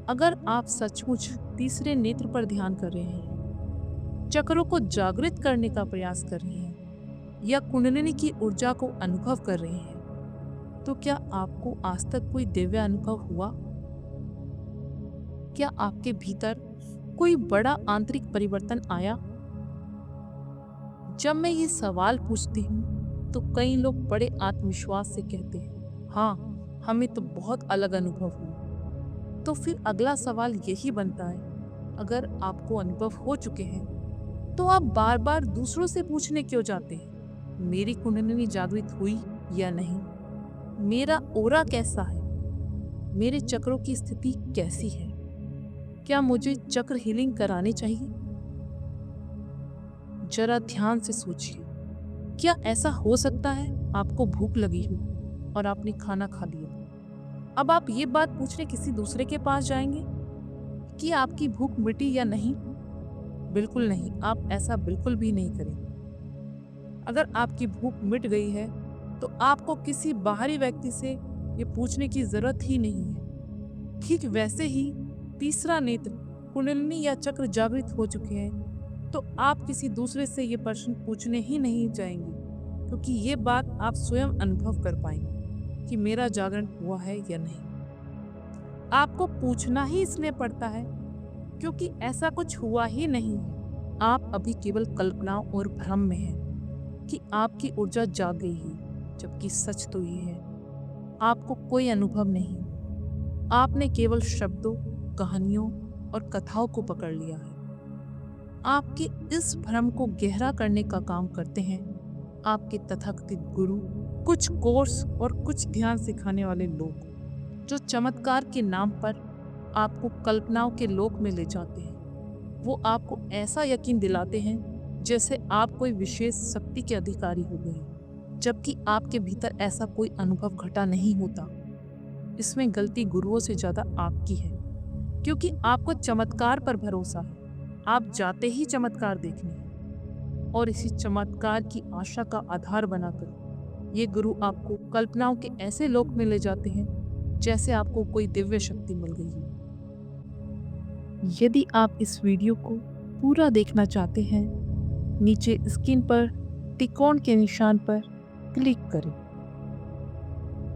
अगर आप सचमुच तीसरे नेत्र पर ध्यान कर रहे हैं, चक्रों को जागृत करने का प्रयास कर रहे हैं या कुंडलिनी की ऊर्जा को अनुभव कर रहे हैं, तो क्या आपको आज तक कोई दिव्य अनुभव हुआ? क्या आपके भीतर कोई बड़ा आंतरिक परिवर्तन आया? जब मैं ये सवाल पूछती हूँ, तो कई लोग बड़े आत्मविश्वास से कहते हैं, हाँ, हमें तो बहुत अलग अनुभव हुआ। तो फिर अगला सवाल यही बनता है, अगर आपको अनुभव हो चुके हैं, तो आप बार बार दूसरों से पूछने क्यों जाते हैं? मेरी कुंडलिनी जागृत हुई या नहीं? मेरा ओरा कैसा है? मेरे चक्रों की स्थिति कैसी है? क्या मुझे चक्र हीलिंग करानी चाहिए? जरा ध्यान से सोचिए, क्या ऐसा हो सकता है आपको भूख लगी हो और आपने खाना खा लिया? अब आप ये बात पूछने किसी दूसरे के पास जाएंगे कि आपकी भूख मिटी या नहीं? बिल्कुल नहीं, आप ऐसा बिल्कुल भी नहीं करेंगे। अगर आपकी भूख मिट गई है, तो आपको किसी बाहरी व्यक्ति से ये पूछने की जरूरत ही नहीं है। ठीक वैसे ही तीसरा नेत्र, कुंडलिनी या चक्र जागृत हो चुके हैं, तो आप किसी दूसरे से ये प्रश्न पूछने ही नहीं जाएंगे, क्योंकि ये बात आप स्वयं अनुभव कर पाएंगे कि मेरा जागरण हुआ है या नहीं। आपको पूछना ही इसलिए पड़ता है क्योंकि ऐसा कुछ हुआ ही नहीं है। आप अभी केवल कल्पनाओं और भ्रम में हैं कि आपकी ऊर्जा जाग गई है, जबकि सच तो ये है, आपको कोई अनुभव नहीं। आपने केवल शब्दों, कहानियों और कथाओं को पकड़ लिया है। आपके इस भ्रम को गहरा करने का काम करते हैं आपके तथाकथित गुरु, कुछ कोर्स और कुछ ध्यान सिखाने वाले लोग, जो चमत्कार के नाम पर आपको कल्पनाओं के लोक में ले जाते हैं। वो आपको ऐसा यकीन दिलाते हैं जैसे आप कोई विशेष शक्ति के अधिकारी हो गए, जबकि आपके भीतर ऐसा कोई अनुभव घटा नहीं होता। इसमें गलती गुरुओं से ज्यादा आपकी है, क्योंकि आपको चमत्कार पर भरोसा है। आप जाते ही चमत्कार देखने, और इसी चमत्कार की आशा का आधार बनाकर ये गुरु आपको कल्पनाओं के ऐसे लोक में ले जाते हैं जैसे आपको कोई दिव्य शक्ति मिल गई है। यदि आप इस वीडियो को पूरा देखना चाहते हैं, नीचे स्क्रीन पर त्रिकोण के निशान पर क्लिक करें।